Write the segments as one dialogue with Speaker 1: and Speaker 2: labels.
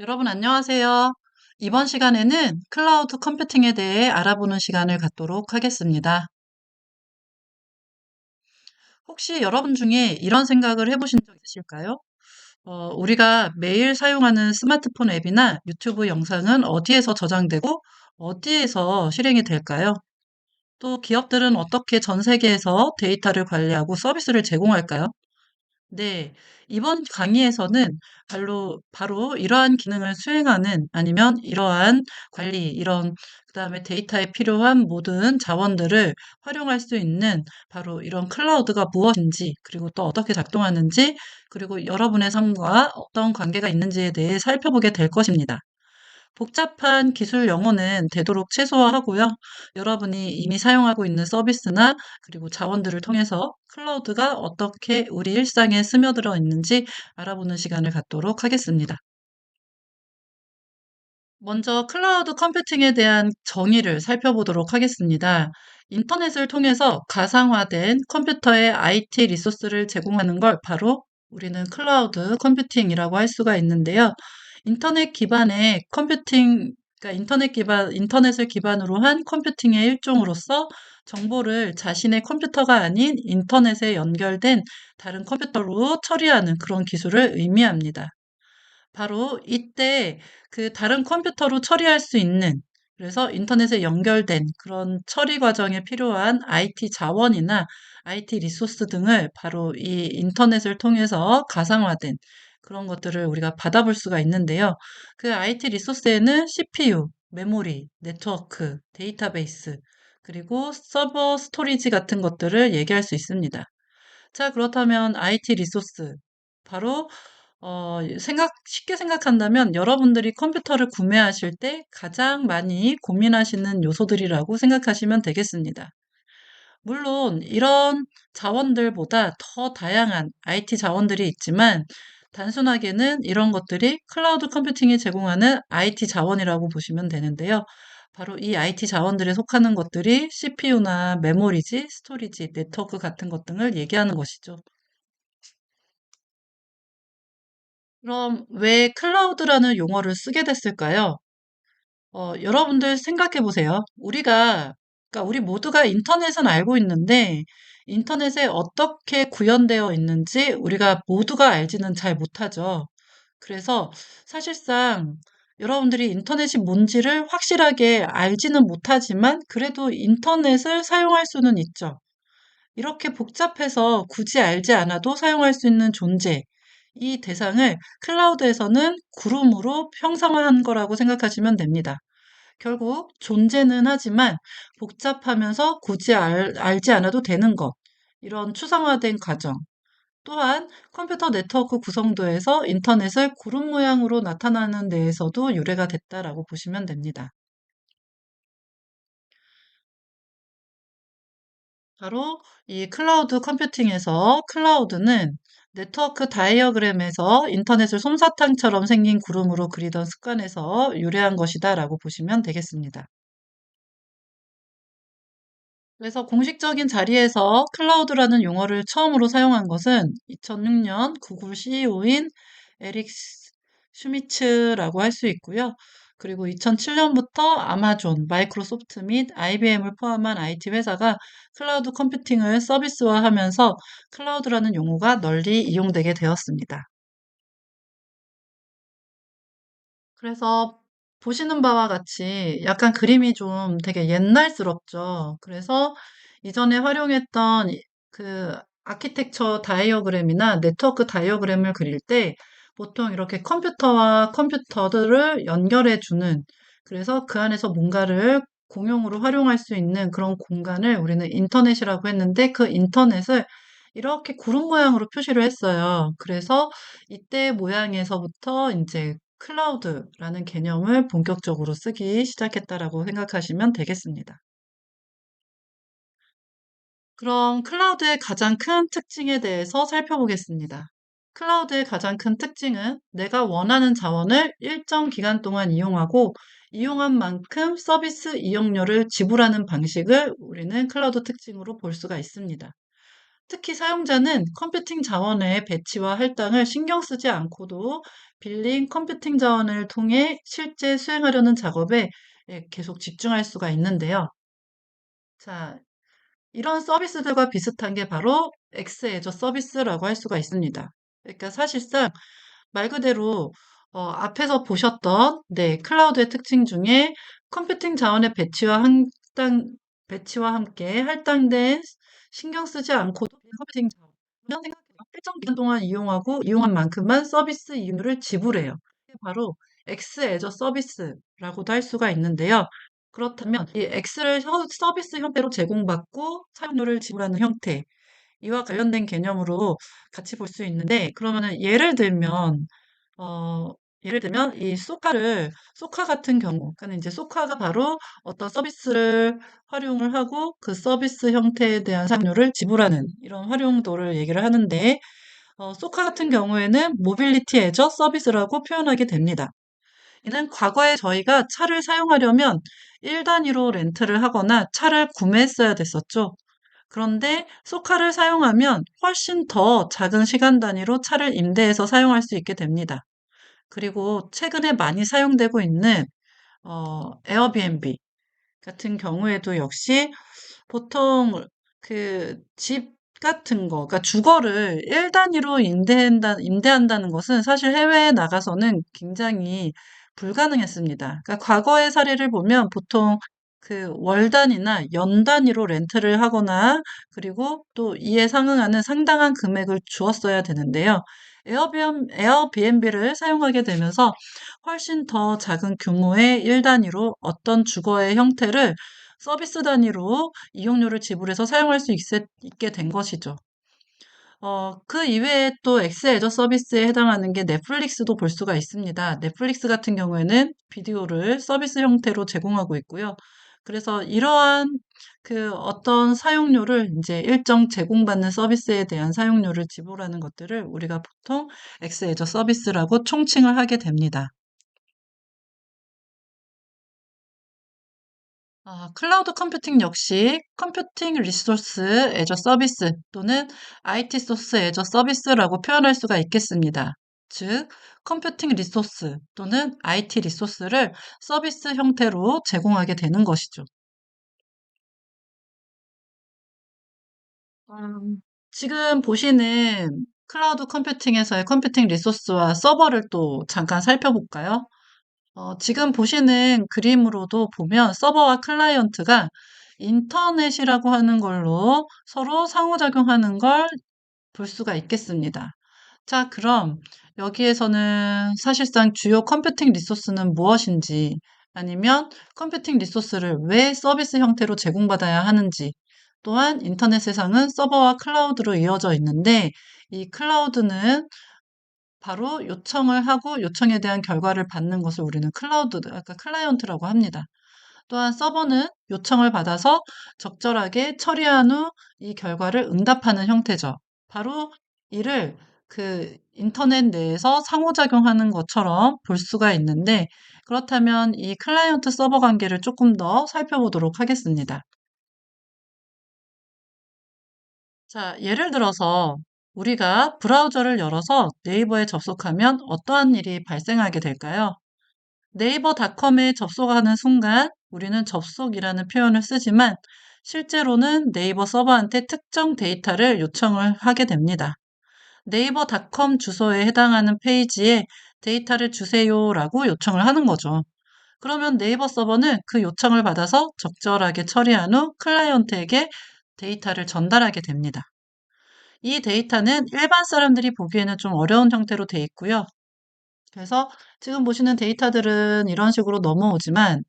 Speaker 1: 여러분 안녕하세요. 이번 시간에는 클라우드 컴퓨팅에 대해 알아보는 시간을 갖도록 하겠습니다. 혹시 여러분 중에 이런 생각을 해보신 적 있으실까요? 우리가 매일 사용하는 스마트폰 앱이나 유튜브 영상은 어디에서 저장되고 어디에서 실행이 될까요? 또 기업들은 어떻게 전 세계에서 데이터를 관리하고 서비스를 제공할까요? 네, 이번 강의에서는 바로 이러한 기능을 수행하는 아니면 이러한 관리, 그다음에 데이터에 필요한 모든 자원들을 활용할 수 있는 바로 이런 클라우드가 무엇인지, 그리고 또 어떻게 작동하는지, 그리고 여러분의 삶과 어떤 관계가 있는지에 대해 살펴보게 될 것입니다. 복잡한 기술 용어는 되도록 최소화하고요. 여러분이 이미 사용하고 있는 서비스나 그리고 자원들을 통해서 클라우드가 어떻게 우리 일상에 스며들어 있는지 알아보는 시간을 갖도록 하겠습니다. 먼저 클라우드 컴퓨팅에 대한 정의를 살펴보도록 하겠습니다. 인터넷을 통해서 가상화된 컴퓨터의 IT 리소스를 제공하는 걸 바로 우리는 클라우드 컴퓨팅이라고 할 수가 있는데요. 인터넷 기반의 그러니까 인터넷을 기반으로 한 컴퓨팅의 일종으로서 정보를 자신의 컴퓨터가 아닌 인터넷에 연결된 다른 컴퓨터로 처리하는 그런 기술을 의미합니다. 바로 이때 그 다른 컴퓨터로 처리할 수 있는, 그래서 인터넷에 연결된 그런 처리 과정에 필요한 IT 자원이나 IT 리소스 등을 바로 이 인터넷을 통해서 가상화된 그런 것들을 우리가 받아볼 수가 있는데요. 그 IT 리소스에는 CPU, 메모리, 네트워크, 데이터베이스, 그리고 서버 스토리지 같은 것들을 얘기할 수 있습니다. 자, 그렇다면 IT 리소스. 바로 쉽게 생각한다면 여러분들이 컴퓨터를 구매하실 때 가장 많이 고민하시는 요소들이라고 생각하시면 되겠습니다. 물론 이런 자원들보다 더 다양한 IT 자원들이 있지만 단순하게는 이런 것들이 클라우드 컴퓨팅이 제공하는 IT 자원이라고 보시면 되는데요. 바로 이 IT 자원들에 속하는 것들이 CPU나 메모리지, 스토리지, 네트워크 같은 것 등을 얘기하는 것이죠. 그럼 왜 클라우드라는 용어를 쓰게 됐을까요? 여러분들 생각해 보세요. 그러니까 우리 모두가 인터넷은 알고 있는데, 인터넷에 어떻게 구현되어 있는지 우리가 모두가 알지는 잘 못하죠. 그래서 사실상 여러분들이 인터넷이 뭔지를 확실하게 알지는 못하지만, 그래도 인터넷을 사용할 수는 있죠. 이렇게 복잡해서 굳이 알지 않아도 사용할 수 있는 존재. 이 대상을 클라우드에서는 구름으로 형상화한 거라고 생각하시면 됩니다. 결국 존재는 하지만 복잡하면서 굳이 알지 않아도 되는 것. 이런 추상화된 과정. 또한 컴퓨터 네트워크 구성도에서 인터넷을 구름 모양으로 나타나는 데에서도 유래가 됐다라고 보시면 됩니다. 바로 이 클라우드 컴퓨팅에서 클라우드는 네트워크 다이어그램에서 인터넷을 솜사탕처럼 생긴 구름으로 그리던 습관에서 유래한 것이다라고 보시면 되겠습니다. 그래서 공식적인 자리에서 클라우드라는 용어를 처음으로 사용한 것은 2006년 구글 CEO인 에릭 슈미츠라고 할 수 있고요. 그리고 2007년부터 아마존, 마이크로소프트 및 IBM을 포함한 IT 회사가 클라우드 컴퓨팅을 서비스화하면서 클라우드라는 용어가 널리 이용되게 되었습니다. 그래서 보시는 바와 같이 약간 그림이 좀 되게 옛날스럽죠. 그래서 이전에 활용했던 그 아키텍처 다이어그램이나 네트워크 다이어그램을 그릴 때 보통 이렇게 컴퓨터와 컴퓨터들을 연결해 주는, 그래서 그 안에서 뭔가를 공용으로 활용할 수 있는 그런 공간을 우리는 인터넷이라고 했는데, 그 인터넷을 이렇게 구름 모양으로 표시를 했어요. 그래서 이때 모양에서부터 이제 클라우드라는 개념을 본격적으로 쓰기 시작했다라고 생각하시면 되겠습니다. 그럼 클라우드의 가장 큰 특징에 대해서 살펴보겠습니다. 클라우드의 가장 큰 특징은 내가 원하는 자원을 일정 기간 동안 이용하고 이용한 만큼 서비스 이용료를 지불하는 방식을 우리는 클라우드 특징으로 볼 수가 있습니다. 특히 사용자는 컴퓨팅 자원의 배치와 할당을 신경 쓰지 않고도 빌린 컴퓨팅 자원을 통해 실제 수행하려는 작업에 계속 집중할 수가 있는데요. 자, 이런 서비스들과 비슷한 게 바로 엑스 애저 서비스라고 할 수가 있습니다. 그러니까 사실상 말 그대로 앞에서 보셨던 클라우드의 특징 중에 컴퓨팅 자원의 배치와 함께 할당된 신경 쓰지 않고도 컴퓨팅 자원 그냥 생각해요. 일정 기간 동안 이용한 만큼만 서비스 이율을 지불해요. 이게 바로 엑스 애저 서비스라고도 할 수가 있는데요. 그렇다면 이 엑스를 서비스 형태로 제공받고 사용료를 지불하는 형태 이와 관련된 개념으로 같이 볼 수 있는데 그러면은 어 예를 들면 이 소카 같은 경우 그러니까는 이제 소카가 바로 어떤 서비스를 활용을 하고 그 서비스 형태에 대한 사용료를 지불하는 이런 활용도를 얘기를 하는데 소카 같은 경우에는 모빌리티 애저 서비스라고 표현하게 됩니다. 이는 과거에 저희가 차를 사용하려면 1단위로 렌트를 하거나 차를 구매했어야 됐었죠. 그런데 소카를 사용하면 훨씬 더 작은 시간 단위로 차를 임대해서 사용할 수 있게 됩니다. 그리고 최근에 많이 사용되고 있는 에어비앤비 같은 경우에도 역시 보통 그 집 같은 거, 그러니까 주거를 1단위로 임대한다는 것은 사실 해외에 나가서는 굉장히 불가능했습니다. 그러니까 과거의 사례를 보면 보통 그 월 단위나 연 단위로 렌트를 하거나 그리고 또 이에 상응하는 상당한 금액을 주었어야 되는데요. 에어비앤비를 사용하게 되면서 훨씬 더 작은 규모의 1단위로 어떤 주거의 형태를 서비스 단위로 이용료를 지불해서 사용할 수 있게 된 것이죠. 그 이외에 또 엑스 애저 서비스에 해당하는 게 넷플릭스도 볼 수가 있습니다. 넷플릭스 같은 경우에는 비디오를 서비스 형태로 제공하고 있고요. 그래서 이러한 그 어떤 사용료를 이제 일정 제공받는 서비스에 대한 사용료를 지불하는 것들을 우리가 보통 엑스 애저 서비스라고 총칭을 하게 됩니다. 클라우드 컴퓨팅 역시 컴퓨팅 리소스 애저 서비스 또는 IT 소스 애저 서비스라고 표현할 수가 있겠습니다. 즉, 컴퓨팅 리소스 또는 IT 리소스를 서비스 형태로 제공하게 되는 것이죠. 지금 보시는 클라우드 컴퓨팅에서의 컴퓨팅 리소스와 서버를 또 잠깐 살펴볼까요? 지금 보시는 그림으로도 보면 서버와 클라이언트가 인터넷이라고 하는 걸로 서로 상호작용하는 걸 볼 수가 있겠습니다. 자, 그럼 여기에서는 사실상 주요 컴퓨팅 리소스는 무엇인지 아니면 컴퓨팅 리소스를 왜 서비스 형태로 제공받아야 하는지 또한 인터넷 세상은 서버와 클라우드로 이어져 있는데 이 클라우드는 바로 요청을 하고 요청에 대한 결과를 받는 것을 우리는 아까 클라이언트라고 합니다. 또한 서버는 요청을 받아서 적절하게 처리한 후 이 결과를 응답하는 형태죠. 바로 이를 그 인터넷 내에서 상호작용하는 것처럼 볼 수가 있는데 그렇다면 이 클라이언트 서버 관계를 조금 더 살펴보도록 하겠습니다. 자, 예를 들어서 우리가 브라우저를 열어서 네이버에 접속하면 어떠한 일이 발생하게 될까요? 네이버닷컴에 접속하는 순간 우리는 접속이라는 표현을 쓰지만 실제로는 네이버 서버한테 특정 데이터를 요청을 하게 됩니다. 네이버닷컴 주소에 해당하는 페이지에 데이터를 주세요라고 요청을 하는 거죠. 그러면 네이버 서버는 그 요청을 받아서 적절하게 처리한 후 클라이언트에게 데이터를 전달하게 됩니다. 이 데이터는 일반 사람들이 보기에는 좀 어려운 형태로 돼 있고요. 그래서 지금 보시는 데이터들은 이런 식으로 넘어오지만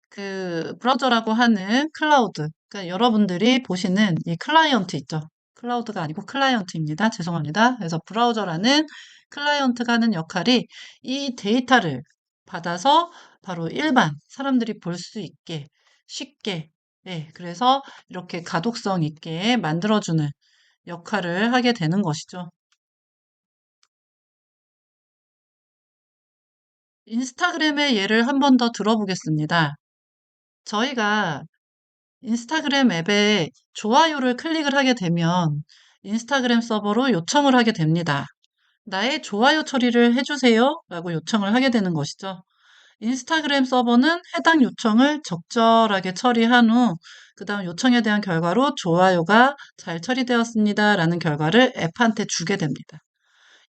Speaker 1: 그 브라우저라고 하는 클라우드, 그러니까 여러분들이 보시는 이 클라이언트 있죠. 클라우드가 아니고 클라이언트입니다. 죄송합니다. 그래서 브라우저라는 클라이언트가 하는 역할이 이 데이터를 받아서 바로 일반 사람들이 볼 수 있게 쉽게 그래서 이렇게 가독성 있게 만들어주는 역할을 하게 되는 것이죠. 인스타그램의 예를 한 번 더 들어보겠습니다. 저희가 인스타그램 앱에 좋아요를 클릭을 하게 되면 인스타그램 서버로 요청을 하게 됩니다. 나의 좋아요 처리를 해주세요 라고 요청을 하게 되는 것이죠. 인스타그램 서버는 해당 요청을 적절하게 처리한 후, 그 다음 요청에 대한 결과로 좋아요가 잘 처리되었습니다 라는 결과를 앱한테 주게 됩니다.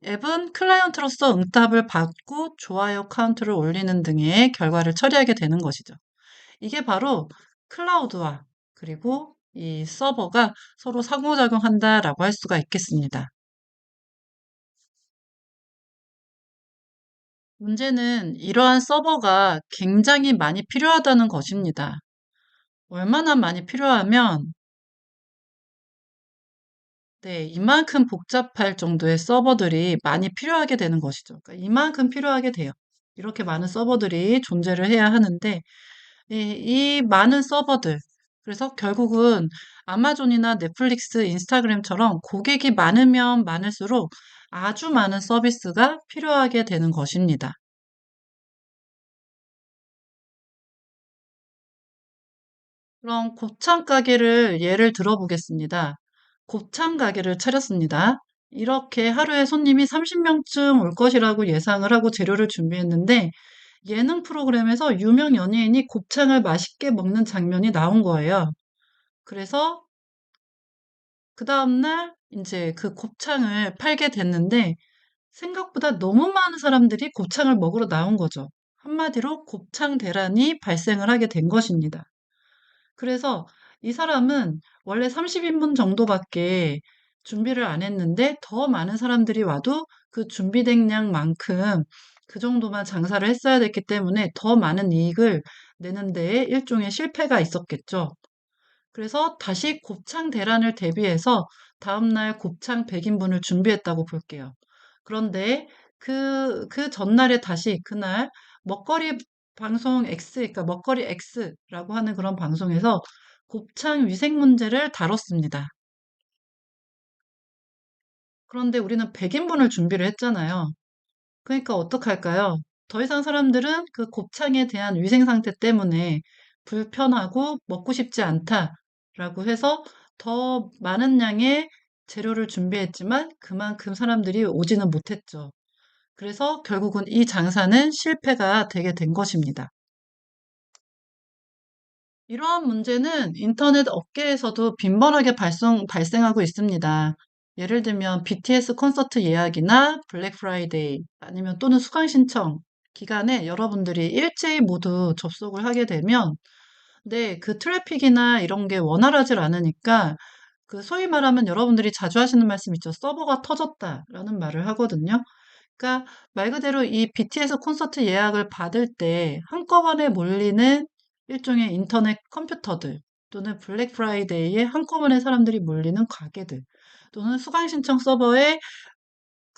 Speaker 1: 앱은 클라이언트로서 응답을 받고 좋아요 카운트를 올리는 등의 결과를 처리하게 되는 것이죠. 이게 바로 클라우드와 그리고 이 서버가 서로 상호작용한다라고 할 수가 있겠습니다. 문제는 이러한 서버가 굉장히 많이 필요하다는 것입니다. 얼마나 많이 필요하면, 네, 이만큼 복잡할 정도의 서버들이 많이 필요하게 되는 것이죠. 그러니까 이만큼 필요하게 돼요. 이렇게 많은 서버들이 존재를 해야 하는데, 이 많은 서버들, 그래서 결국은 아마존이나 넷플릭스, 인스타그램처럼 고객이 많으면 많을수록 아주 많은 서비스가 필요하게 되는 것입니다. 그럼 곱창 가게를 예를 들어보겠습니다. 곱창 가게를 차렸습니다. 이렇게 하루에 손님이 30명쯤 올 것이라고 예상을 하고 재료를 준비했는데 예능 프로그램에서 유명 연예인이 곱창을 맛있게 먹는 장면이 나온 거예요. 그래서 그 다음날 이제 그 곱창을 팔게 됐는데 생각보다 너무 많은 사람들이 곱창을 먹으러 나온 거죠. 한마디로 곱창 대란이 발생을 하게 된 것입니다. 그래서 이 사람은 원래 30인분 정도밖에 준비를 안 했는데 더 많은 사람들이 와도 그 준비된 양만큼 그 정도만 장사를 했어야 됐기 때문에 더 많은 이익을 내는 데에 일종의 실패가 있었겠죠. 그래서 다시 곱창 대란을 대비해서 다음날 곱창 100인분을 준비했다고 볼게요. 그런데 그 전날에 다시 그날 먹거리 방송 X, 그러니까 먹거리 X라고 하는 그런 방송에서 곱창 위생 문제를 다뤘습니다. 그런데 우리는 100인분을 준비를 했잖아요. 그러니까 어떡할까요? 더 이상 사람들은 그 곱창에 대한 위생 상태 때문에 불편하고 먹고 싶지 않다라고 해서 더 많은 양의 재료를 준비했지만 그만큼 사람들이 오지는 못했죠. 그래서 결국은 이 장사는 실패가 되게 된 것입니다. 이러한 문제는 인터넷 업계에서도 빈번하게 발생하고 있습니다. 예를 들면 BTS 콘서트 예약이나 블랙 프라이데이 아니면 또는 수강 신청 기간에 여러분들이 일제히 모두 접속을 하게 되면 네, 그 트래픽이나 이런 게 원활하지 않으니까 그 소위 말하면 여러분들이 자주 하시는 말씀 있죠. 서버가 터졌다라는 말을 하거든요. 그러니까 말 그대로 이 BTS 콘서트 예약을 받을 때 한꺼번에 몰리는 일종의 인터넷 컴퓨터들 또는 블랙 프라이데이에 한꺼번에 사람들이 몰리는 가게들 또는 수강 신청 서버에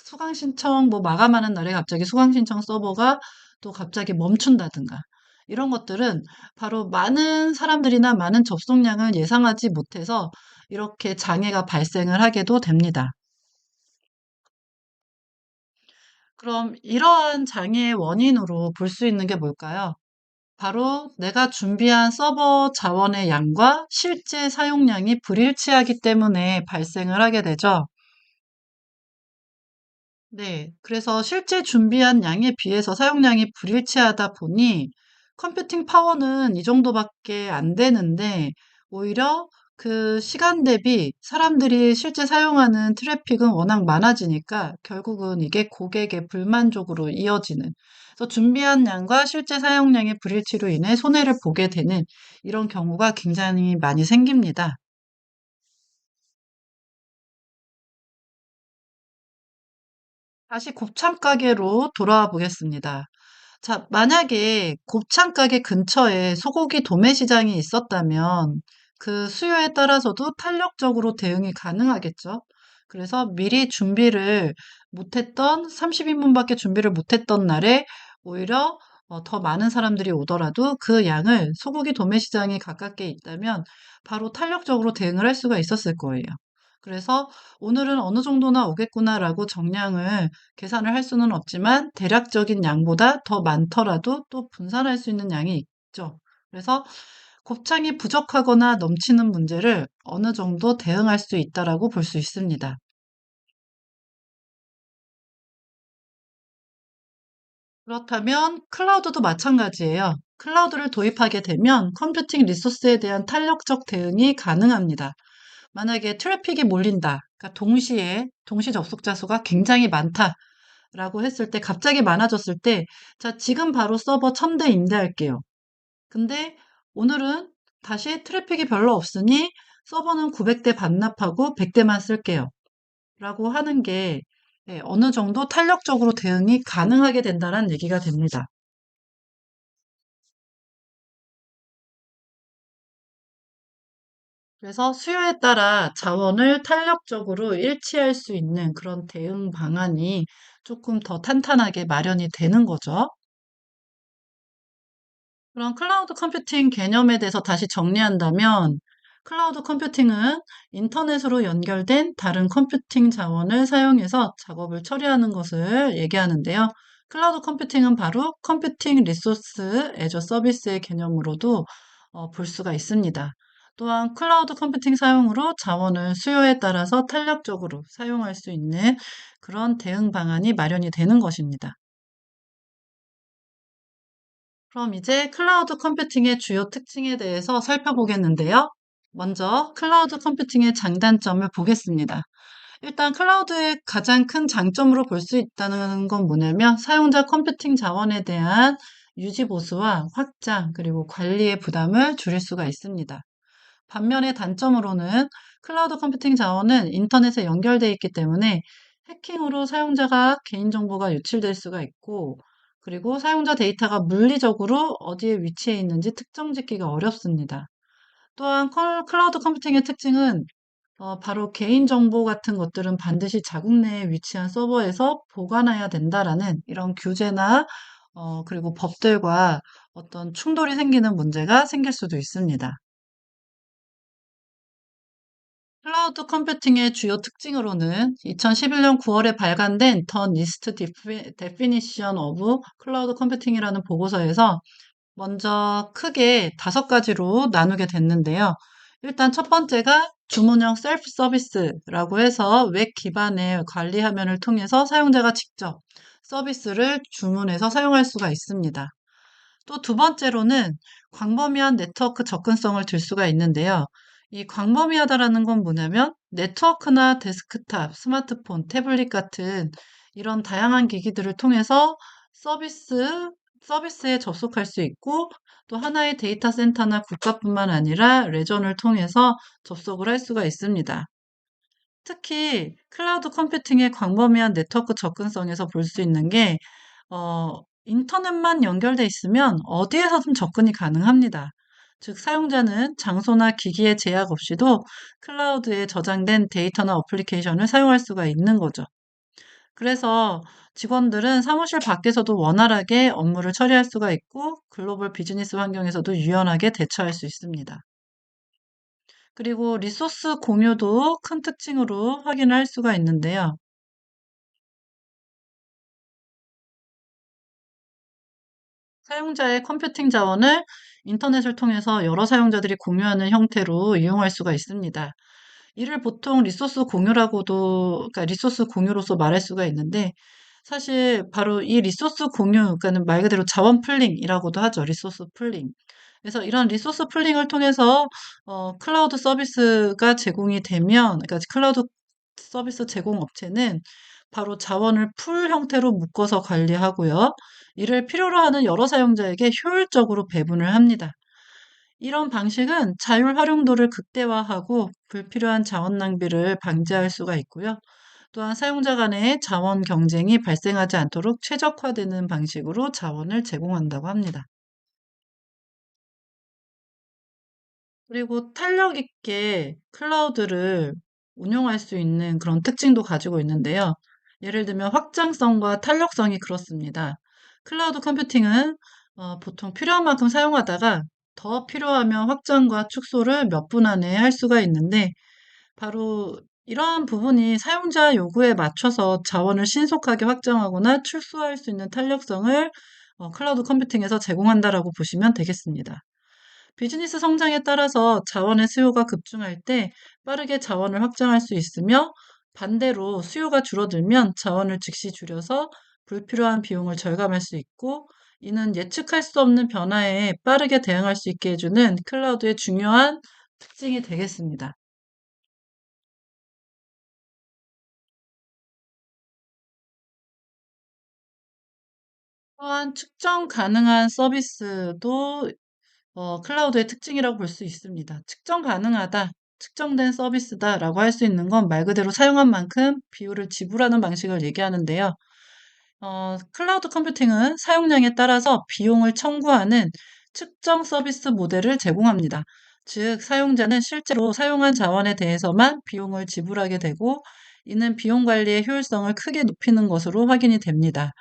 Speaker 1: 수강 신청 뭐 마감하는 날에 갑자기 수강 신청 서버가 또 갑자기 멈춘다든가 이런 것들은 바로 많은 사람들이나 많은 접속량을 예상하지 못해서 이렇게 장애가 발생을 하게도 됩니다. 그럼 이러한 장애의 원인으로 볼 수 있는 게 뭘까요? 바로 내가 준비한 서버 자원의 양과 실제 사용량이 불일치하기 때문에 발생을 하게 되죠. 네. 그래서 실제 준비한 양에 비해서 사용량이 불일치하다 보니 컴퓨팅 파워는 이 정도밖에 안 되는데 오히려 그 시간 대비 사람들이 실제 사용하는 트래픽은 워낙 많아지니까 결국은 이게 고객의 불만족으로 이어지는 그래서 준비한 양과 실제 사용량의 불일치로 인해 손해를 보게 되는 이런 경우가 굉장히 많이 생깁니다. 다시 곱창 가게로 돌아와 보겠습니다. 자, 만약에 곱창 가게 근처에 소고기 도매 시장이 있었다면 그 수요에 따라서도 탄력적으로 대응이 가능하겠죠. 그래서 미리 준비를 못했던 30인분밖에 준비를 못했던 날에 오히려 더 많은 사람들이 오더라도 그 양을 소고기 도매 시장이 가깝게 있다면 바로 탄력적으로 대응을 할 수가 있었을 거예요. 그래서 오늘은 어느 정도나 오겠구나라고 정량을 계산을 할 수는 없지만 대략적인 양보다 더 많더라도 또 분산할 수 있는 양이 있죠. 그래서 곱창이 부족하거나 넘치는 문제를 어느 정도 대응할 수 있다라고 볼 수 있습니다. 그렇다면 클라우드도 마찬가지예요. 클라우드를 도입하게 되면 컴퓨팅 리소스에 대한 탄력적 대응이 가능합니다. 만약에 트래픽이 몰린다. 그러니까 동시 접속자 수가 굉장히 많다라고 했을 때 갑자기 많아졌을 때 자, 지금 바로 서버 1000대 임대할게요. 근데 오늘은 다시 트래픽이 별로 없으니 서버는 900대 반납하고 100대만 쓸게요. 라고 하는 게 어느 정도 탄력적으로 대응이 가능하게 된다는 얘기가 됩니다. 그래서 수요에 따라 자원을 탄력적으로 일치할 수 있는 그런 대응 방안이 조금 더 탄탄하게 마련이 되는 거죠. 그럼 클라우드 컴퓨팅 개념에 대해서 다시 정리한다면, 클라우드 컴퓨팅은 인터넷으로 연결된 다른 컴퓨팅 자원을 사용해서 작업을 처리하는 것을 얘기하는데요. 클라우드 컴퓨팅은 바로 컴퓨팅 리소스 애저 서비스의 개념으로도 볼 수가 있습니다. 또한 클라우드 컴퓨팅 사용으로 자원을 수요에 따라서 탄력적으로 사용할 수 있는 그런 대응 방안이 마련이 되는 것입니다. 그럼 이제 클라우드 컴퓨팅의 주요 특징에 대해서 살펴보겠는데요. 먼저 클라우드 컴퓨팅의 장단점을 보겠습니다. 일단 클라우드의 가장 큰 장점으로 볼 수 있다는 건 뭐냐면 사용자 컴퓨팅 자원에 대한 유지 보수와 확장 그리고 관리의 부담을 줄일 수가 있습니다. 반면에 단점으로는 클라우드 컴퓨팅 자원은 인터넷에 연결되어 있기 때문에 해킹으로 사용자가 개인정보가 유출될 수가 있고, 그리고 사용자 데이터가 물리적으로 어디에 위치해 있는지 특정 짓기가 어렵습니다. 또한 클라우드 컴퓨팅의 특징은 바로 개인정보 같은 것들은 반드시 자국 내에 위치한 서버에서 보관해야 된다라는 이런 규제나 그리고 법들과 어떤 충돌이 생기는 문제가 생길 수도 있습니다. 클라우드 컴퓨팅의 주요 특징으로는 2011년 9월에 발간된 The NIST Definition of Cloud Computing이라는 보고서에서 먼저 크게 5가지로 나누게 됐는데요. 일단 첫 번째가 주문형 셀프 서비스라고 해서 웹 기반의 관리 화면을 통해서 사용자가 직접 서비스를 주문해서 사용할 수가 있습니다. 또 두 번째로는 광범위한 네트워크 접근성을 들 수가 있는데요. 이 광범위하다라는 건 뭐냐면 네트워크나 데스크탑, 스마트폰, 태블릿 같은 이런 다양한 기기들을 통해서 서비스에 접속할 수 있고 또 하나의 데이터 센터나 국가뿐만 아니라 레전을 통해서 접속을 할 수가 있습니다. 특히 클라우드 컴퓨팅의 광범위한 네트워크 접근성에서 볼 수 있는 게 인터넷만 연결돼 있으면 어디에서든 접근이 가능합니다. 즉 사용자는 장소나 기기의 제약 없이도 클라우드에 저장된 데이터나 어플리케이션을 사용할 수가 있는 거죠. 그래서 직원들은 사무실 밖에서도 원활하게 업무를 처리할 수가 있고 글로벌 비즈니스 환경에서도 유연하게 대처할 수 있습니다. 그리고 리소스 공유도 큰 특징으로 확인할 수가 있는데요. 사용자의 컴퓨팅 자원을 인터넷을 통해서 여러 사용자들이 공유하는 형태로 이용할 수가 있습니다. 이를 보통 리소스 공유라고도, 그러니까 리소스 공유로서 말할 수가 있는데, 사실 바로 이 리소스 공유, 그러니까는 말 그대로 자원 풀링이라고도 하죠. 리소스 풀링. 그래서 이런 리소스 풀링을 통해서 클라우드 서비스가 제공이 되면, 그러니까 클라우드 서비스 제공 업체는 바로 자원을 풀 형태로 묶어서 관리하고요. 이를 필요로 하는 여러 사용자에게 효율적으로 배분을 합니다. 이런 방식은 자율 활용도를 극대화하고 불필요한 자원 낭비를 방지할 수가 있고요. 또한 사용자 간의 자원 경쟁이 발생하지 않도록 최적화되는 방식으로 자원을 제공한다고 합니다. 그리고 탄력 있게 클라우드를 운용할 수 있는 그런 특징도 가지고 있는데요. 예를 들면 확장성과 탄력성이 그렇습니다. 클라우드 컴퓨팅은 보통 필요한 만큼 사용하다가 더 필요하면 확장과 축소를 몇 분 안에 할 수가 있는데 바로 이러한 부분이 사용자 요구에 맞춰서 자원을 신속하게 확장하거나 축소할 수 있는 탄력성을 클라우드 컴퓨팅에서 제공한다라고 보시면 되겠습니다. 비즈니스 성장에 따라서 자원의 수요가 급증할 때 빠르게 자원을 확장할 수 있으며 반대로 수요가 줄어들면 자원을 즉시 줄여서 불필요한 비용을 절감할 수 있고 이는 예측할 수 없는 변화에 빠르게 대응할 수 있게 해주는 클라우드의 중요한 특징이 되겠습니다. 또한 측정 가능한 서비스도 클라우드의 특징이라고 볼 수 있습니다. 측정 가능하다, 측정된 서비스다라고 할 수 있는 건 말 그대로 사용한 만큼 비용을 지불하는 방식을 얘기하는데요. 클라우드 컴퓨팅은 사용량에 따라서 비용을 청구하는 측정 서비스 모델을 제공합니다. 즉, 사용자는 실제로 사용한 자원에 대해서만 비용을 지불하게 되고, 이는 비용 관리의 효율성을 크게 높이는 것으로 확인이 됩니다.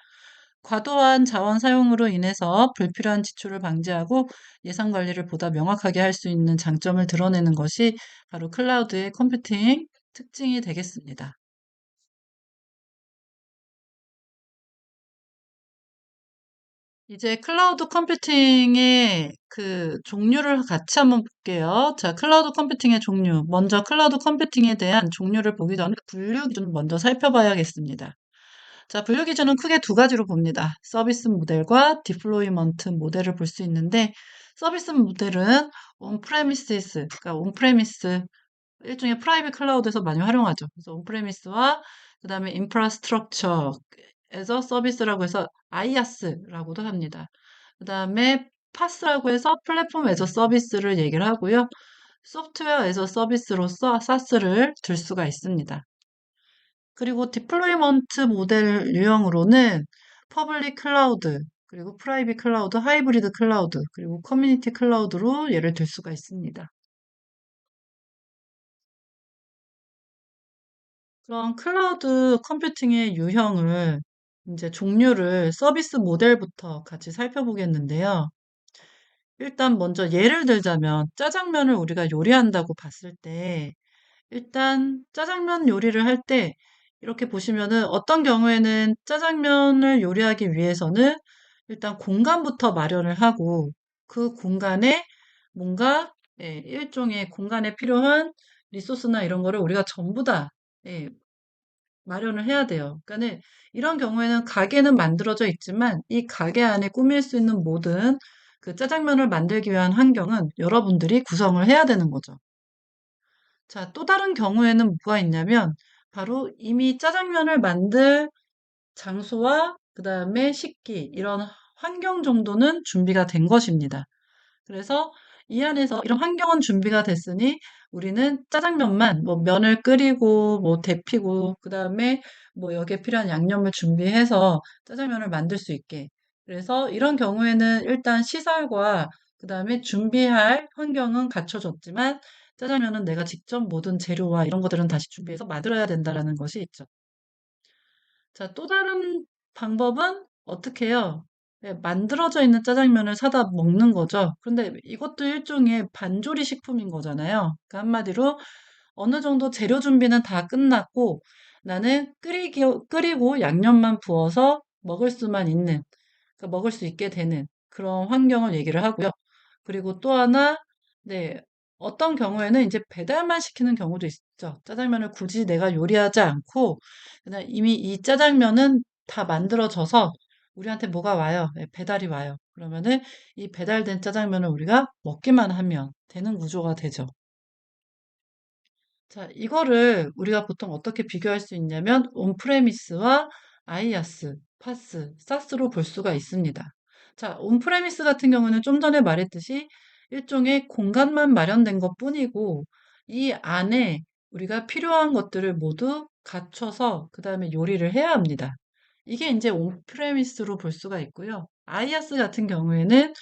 Speaker 1: 과도한 자원 사용으로 인해서 불필요한 지출을 방지하고 예산 관리를 보다 명확하게 할 수 있는 장점을 드러내는 것이 바로 클라우드의 컴퓨팅 특징이 되겠습니다. 이제 클라우드 컴퓨팅의 그 종류를 같이 한번 볼게요. 자, 클라우드 컴퓨팅의 종류. 먼저 클라우드 컴퓨팅에 대한 종류를 보기 전에 분류 기준 먼저 살펴봐야겠습니다. 자, 분류 기준은 크게 두 가지로 봅니다. 서비스 모델과 디플로이먼트 모델을 볼 수 있는데, 서비스 모델은 온프레미시스, 그러니까 온프레미스 일종의 프라이빗 클라우드에서 많이 활용하죠. 그래서 온프레미스와 그다음에 인프라스트럭처 에서 서비스라고 해서 아이아스라고도 합니다. 그다음에 파스라고 해서 플랫폼 에서 서비스를 얘기를 하고요. 소프트웨어 에서 서비스로서 사스를 들 수가 있습니다. 그리고 디플로이먼트 모델 유형으로는 퍼블릭 클라우드, 그리고 프라이빗 클라우드, 하이브리드 클라우드, 그리고 커뮤니티 클라우드로 예를 들 수가 있습니다. 그런 클라우드 컴퓨팅의 유형을 이제 종류를 서비스 모델부터 같이 살펴보겠는데요. 일단 먼저 예를 들자면 짜장면을 우리가 요리한다고 봤을 때 일단 짜장면 요리를 할 때 이렇게 보시면은 어떤 경우에는 짜장면을 요리하기 위해서는 일단 공간부터 마련을 하고 그 공간에 뭔가 일종의 공간에 필요한 리소스나 이런 거를 우리가 전부 다 예, 마련을 해야 돼요. 그러니까는 이런 경우에는 가게는 만들어져 있지만 이 가게 안에 꾸밀 수 있는 모든 그 짜장면을 만들기 위한 환경은 여러분들이 구성을 해야 되는 거죠. 자, 또 다른 경우에는 뭐가 있냐면 바로 이미 짜장면을 만들 장소와 그다음에 식기 이런 환경 정도는 준비가 된 것입니다. 그래서 이 안에서 이런 환경은 준비가 됐으니 우리는 짜장면만 뭐 면을 끓이고 뭐 데피고 그다음에 뭐 여기에 필요한 양념을 준비해서 짜장면을 만들 수 있게. 그래서 이런 경우에는 일단 시설과 그다음에 준비할 환경은 갖춰졌지만 짜장면은 내가 직접 모든 재료와 이런 것들은 다시 준비해서 만들어야 된다라는 것이 있죠. 자, 또 다른 방법은 어떻게 해요? 예, 만들어져 있는 짜장면을 사다 먹는 거죠. 그런데 이것도 일종의 반조리 식품인 거잖아요. 그러니까 한마디로 어느 정도 재료 준비는 다 끝났고 나는 끓이고 양념만 부어서 먹을 수만 있는, 그러니까 먹을 수 있게 되는 그런 환경을 얘기를 하고요. 그리고 또 하나, 네, 어떤 경우에는 이제 배달만 시키는 경우도 있죠. 짜장면을 굳이 내가 요리하지 않고 그냥 이미 이 짜장면은 다 만들어져서 우리한테 뭐가 와요? 네, 배달이 와요. 그러면은 이 배달된 짜장면을 우리가 먹기만 하면 되는 구조가 되죠. 자, 이거를 우리가 보통 어떻게 비교할 수 있냐면 온프레미스와 아이아스, 파스, 사스로 볼 수가 있습니다. 자, 온프레미스 같은 경우는 좀 전에 말했듯이 일종의 공간만 마련된 것뿐이고 이 안에 우리가 필요한 것들을 모두 갖춰서 그다음에 요리를 해야 합니다. 이게 이제 온프레미스로 볼 수가 있고요. 아이아스 같은 경우에는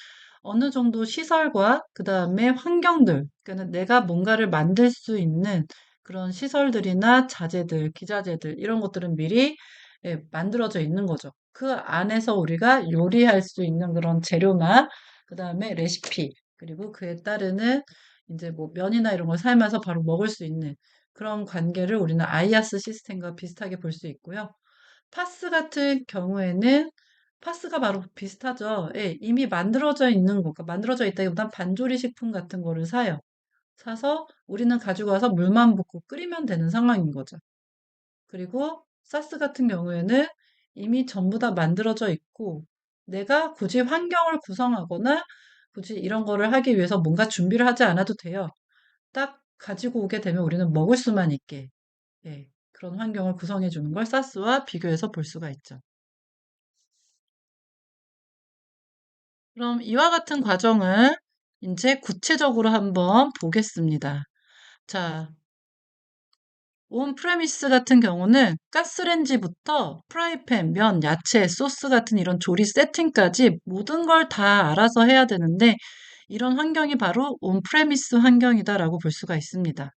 Speaker 1: 어느 정도 시설과 그다음에 환경들, 그러니까 내가 뭔가를 만들 수 있는 그런 시설들이나 자재들, 기자재들 이런 것들은 미리 만들어져 있는 거죠. 그 안에서 우리가 요리할 수 있는 그런 재료나 그다음에 레시피 그리고 그에 따르는 이제 뭐 면이나 이런 걸 삶아서 바로 먹을 수 있는 그런 관계를 우리는 아이아스 시스템과 비슷하게 볼 수 있고요. 파스 같은 경우에는 파스가 바로 비슷하죠. 예, 이미 만들어져 있는 거, 그러니까 만들어져 있다기보단 반조리 식품 같은 거를 사요. 사서 우리는 가지고 와서 물만 붓고 끓이면 되는 상황인 거죠. 그리고 사스 같은 경우에는 이미 전부 다 만들어져 있고 내가 굳이 환경을 구성하거나 굳이 이런 거를 하기 위해서 뭔가 준비를 하지 않아도 돼요. 딱 가지고 오게 되면 우리는 먹을 수만 있게 예, 그런 환경을 구성해 주는 걸 사스와 비교해서 볼 수가 있죠. 그럼 이와 같은 과정을 이제 구체적으로 한번 보겠습니다. 자, 온 프레미스 같은 경우는 가스렌지부터 프라이팬, 면, 야채, 소스 같은 이런 조리 세팅까지 모든 걸 다 알아서 해야 되는데 이런 환경이 바로 온 프레미스 환경이다라고 볼 수가 있습니다.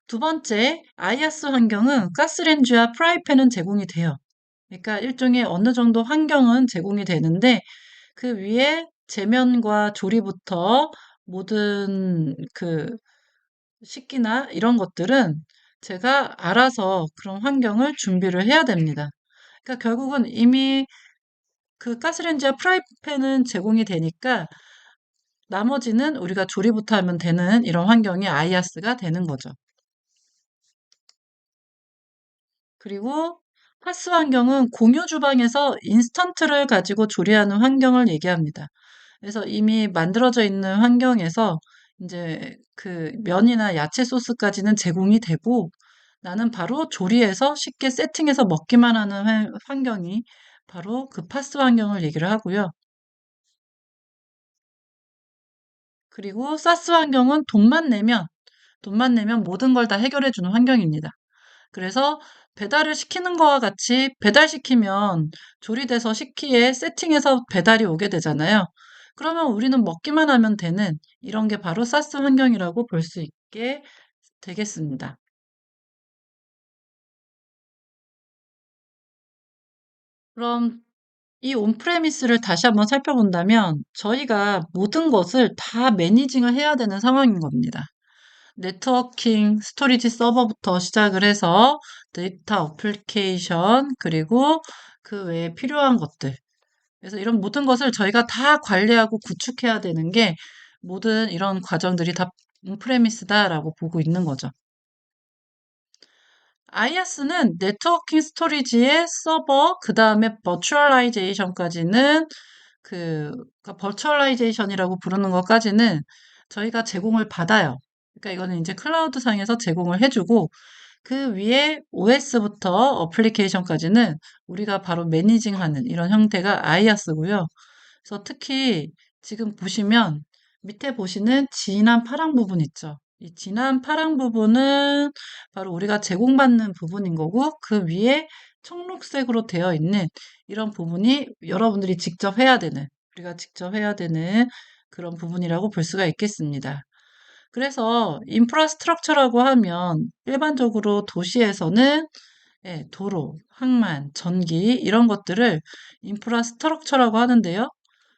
Speaker 1: 두 번째, 아이아스 환경은 가스렌지와 프라이팬은 제공이 돼요. 그러니까 일종의 어느 정도 환경은 제공이 되는데 그 위에 제면과 조리부터 모든 그 식기나 이런 것들은 제가 알아서 그런 환경을 준비를 해야 됩니다. 그러니까 결국은 이미 그 가스레인지와 프라이팬은 제공이 되니까 나머지는 우리가 조리부터 하면 되는 이런 환경이 아이아스가 되는 거죠. 그리고 파스 환경은 공유 주방에서 인스턴트를 가지고 조리하는 환경을 얘기합니다. 그래서 이미 만들어져 있는 환경에서 이제 그 면이나 야채 소스까지는 제공이 되고 나는 바로 조리해서 쉽게 세팅해서 먹기만 하는 환경이 바로 그 파스 환경을 얘기를 하고요. 그리고 사스 환경은 돈만 내면 모든 걸 다 해결해 주는 환경입니다. 그래서 배달을 시키는 거와 같이 배달시키면 조리돼서 식기에 세팅해서 배달이 오게 되잖아요. 그러면 우리는 먹기만 하면 되는 이런 게 바로 사스 환경이라고 볼 수 있게 되겠습니다. 그럼 이 온프레미스를 다시 한번 살펴본다면 저희가 모든 것을 다 매니징을 해야 되는 상황인 겁니다. 네트워킹, 스토리지 서버부터 시작을 해서 데이터 어플리케이션, 그리고 그 외에 필요한 것들. 그래서 이런 모든 것을 저희가 다 관리하고 구축해야 되는 게 모든 이런 과정들이 다 온프레미스다라고 보고 있는 거죠. IaaS는 네트워킹 스토리지의 서버, 그 다음에 버추얼라이제이션까지는 그러니까 버추얼라이제이션이라고 부르는 것까지는 저희가 제공을 받아요. 그러니까 이거는 이제 클라우드 상에서 제공을 해주고 그 위에 OS부터 어플리케이션까지는 우리가 바로 매니징하는 이런 형태가 IaaS고요. 그래서 특히 지금 보시면 밑에 보시는 진한 파란 부분 있죠. 이 진한 파란 부분은 바로 우리가 제공받는 부분인 거고 그 위에 청록색으로 되어 있는 이런 부분이 여러분들이 직접 해야 되는 우리가 직접 해야 되는 그런 부분이라고 볼 수가 있겠습니다. 그래서 인프라스트럭처라고 하면 일반적으로 도시에서는 예, 도로, 항만, 전기 이런 것들을 인프라스트럭처라고 하는데요.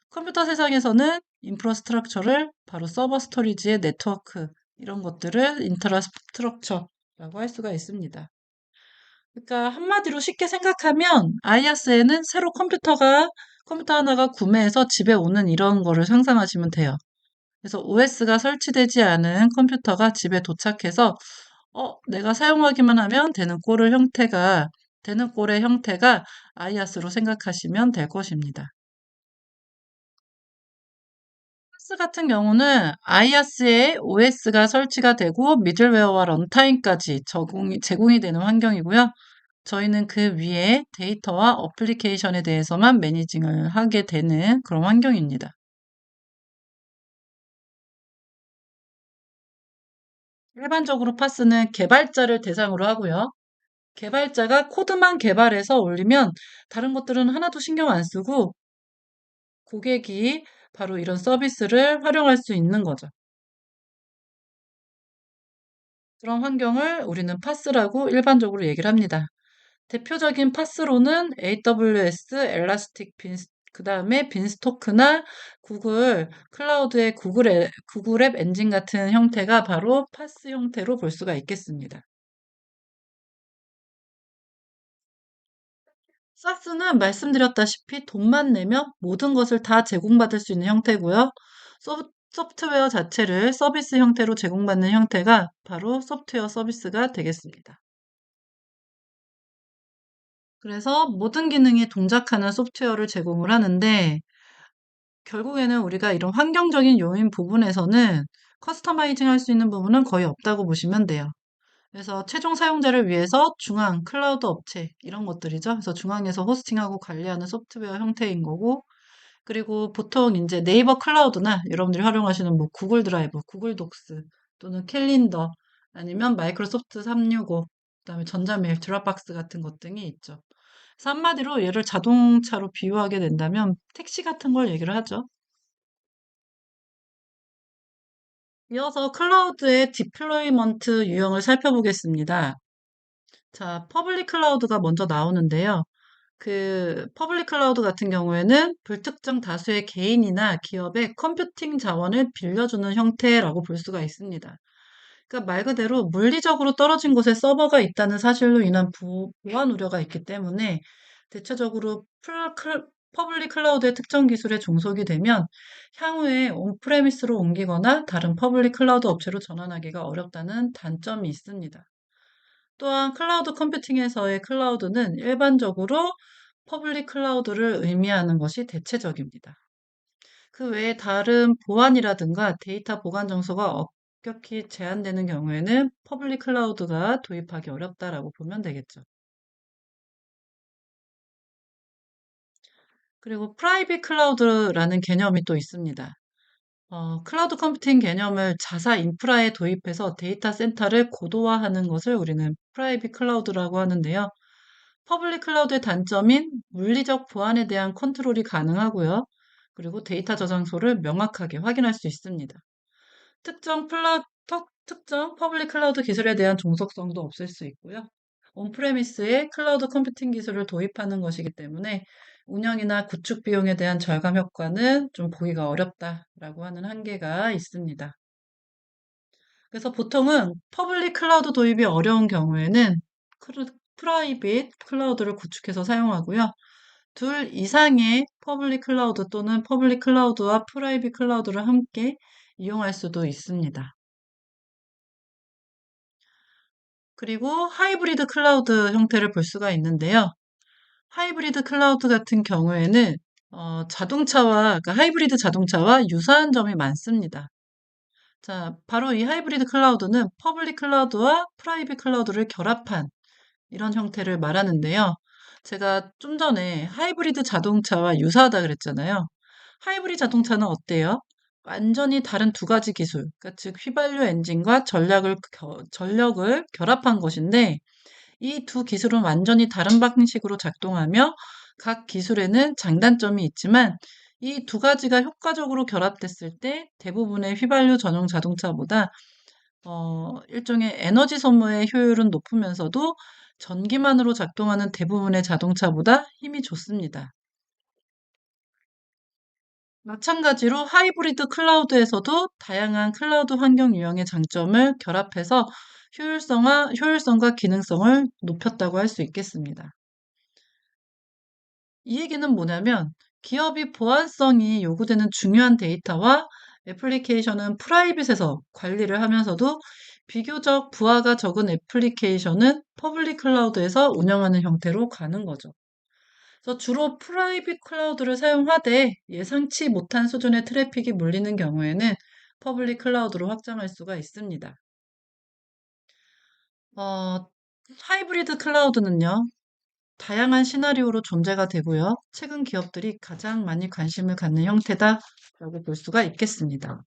Speaker 1: 컴퓨터 세상에서는 인프라스트럭처를 바로 서버 스토리지의 네트워크 이런 것들을 인프라스트럭처라고 할 수가 있습니다. 그러니까 한마디로 쉽게 생각하면 아이아스에는 새로 컴퓨터 하나가 구매해서 집에 오는 이런 거를 상상하시면 돼요. 그래서 OS가 설치되지 않은 컴퓨터가 집에 도착해서 내가 사용하기만 하면 되는 꼴의 형태가 아이아스로 생각하시면 될 것입니다. 파스 같은 경우는 아이아스에 OS가 설치가 되고 미들웨어와 런타임까지 제공이 되는 환경이고요. 저희는 그 위에 데이터와 어플리케이션에 대해서만 매니징을 하게 되는 그런 환경입니다. 일반적으로 파스는 개발자를 대상으로 하고요. 개발자가 코드만 개발해서 올리면 다른 것들은 하나도 신경 안 쓰고 고객이 바로 이런 서비스를 활용할 수 있는 거죠. 그런 환경을 우리는 파스라고 일반적으로 얘기를 합니다. 대표적인 파스로는 AWS, 엘라스틱 그 다음에 빈스토크나 클라우드의 구글 앱 엔진 같은 형태가 바로 파스 형태로 볼 수가 있겠습니다. SaaS는 말씀드렸다시피 돈만 내면 모든 것을 다 제공받을 수 있는 형태고요. 소프트웨어 자체를 서비스 형태로 제공받는 형태가 바로 소프트웨어 서비스가 되겠습니다. 그래서 모든 기능이 동작하는 소프트웨어를 제공을 하는데 결국에는 우리가 이런 환경적인 요인 부분에서는 커스터마이징 할 수 있는 부분은 거의 없다고 보시면 돼요. 그래서 최종 사용자를 위해서 중앙, 클라우드 업체 이런 것들이죠. 그래서 중앙에서 호스팅하고 관리하는 소프트웨어 형태인 거고 그리고 보통 이제 네이버 클라우드나 여러분들이 활용하시는 뭐 구글 드라이브, 구글 독스 또는 캘린더 아니면 마이크로소프트 365 그다음에 전자메일, 드랍박스 같은 것 등이 있죠. 그래서 한마디로 얘를 자동차로 비유하게 된다면 택시 같은 걸 얘기를 하죠. 이어서 클라우드의 디플로이먼트 유형을 살펴보겠습니다. 자, 퍼블릭 클라우드가 먼저 나오는데요. 그 퍼블릭 클라우드 같은 경우에는 불특정 다수의 개인이나 기업의 컴퓨팅 자원을 빌려주는 형태라고 볼 수가 있습니다. 그러니까 말 그대로 물리적으로 떨어진 곳에 서버가 있다는 사실로 인한 보안 우려가 있기 때문에 대체적으로 퍼블릭 클라우드의 특정 기술에 종속이 되면 향후에 온프레미스로 옮기거나 다른 퍼블릭 클라우드 업체로 전환하기가 어렵다는 단점이 있습니다. 또한 클라우드 컴퓨팅에서의 클라우드는 일반적으로 퍼블릭 클라우드를 의미하는 것이 대체적입니다. 그 외에 다른 보안이라든가 데이터 보관 정서가 엄격히 제한되는 경우에는 퍼블릭 클라우드가 도입하기 어렵다라고 보면 되겠죠. 그리고 프라이빗 클라우드라는 개념이 또 있습니다. 클라우드 컴퓨팅 개념을 자사 인프라에 도입해서 데이터 센터를 고도화하는 것을 우리는 프라이빗 클라우드라고 하는데요. 퍼블릭 클라우드의 단점인 물리적 보안에 대한 컨트롤이 가능하고요. 그리고 데이터 저장소를 명확하게 확인할 수 있습니다. 특정 퍼블릭 클라우드 기술에 대한 종속성도 없을 수 있고요. 온프레미스에 클라우드 컴퓨팅 기술을 도입하는 것이기 때문에 운영이나 구축 비용에 대한 절감 효과는 좀 보기가 어렵다라고 하는 한계가 있습니다. 그래서 보통은 퍼블릭 클라우드 도입이 어려운 경우에는 프라이빗 클라우드를 구축해서 사용하고요. 둘 이상의 퍼블릭 클라우드 또는 퍼블릭 클라우드와 프라이빗 클라우드를 함께 이용할 수도 있습니다. 그리고 하이브리드 클라우드 형태를 볼 수가 있는데요. 하이브리드 클라우드 같은 경우에는 그러니까 하이브리드 자동차와 유사한 점이 많습니다. 자, 바로 이 하이브리드 클라우드는 퍼블릭 클라우드와 프라이빗 클라우드를 결합한 이런 형태를 말하는데요. 제가 좀 전에 하이브리드 자동차와 유사하다 그랬잖아요. 하이브리드 자동차는 어때요? 완전히 다른 두 가지 기술, 그러니까 즉 휘발유 엔진과 전력을 결합한 것인데 이 두 기술은 완전히 다른 방식으로 작동하며 각 기술에는 장단점이 있지만 이 두 가지가 효과적으로 결합됐을 때 대부분의 휘발유 전용 자동차보다 일종의 에너지 소모의 효율은 높으면서도 전기만으로 작동하는 대부분의 자동차보다 힘이 좋습니다. 마찬가지로 하이브리드 클라우드에서도 다양한 클라우드 환경 유형의 장점을 결합해서 효율성과 기능성을 높였다고 할 수 있겠습니다. 이 얘기는 뭐냐면 기업이 보안성이 요구되는 중요한 데이터와 애플리케이션은 프라이빗에서 관리를 하면서도 비교적 부하가 적은 애플리케이션은 퍼블릭 클라우드에서 운영하는 형태로 가는 거죠. 그래서 주로 프라이빗 클라우드를 사용하되 예상치 못한 수준의 트래픽이 몰리는 경우에는 퍼블릭 클라우드로 확장할 수가 있습니다. 어, 하이브리드 클라우드는요, 다양한 시나리오로 존재가 되고요. 최근 기업들이 가장 많이 관심을 갖는 형태다라고 볼 수가 있겠습니다.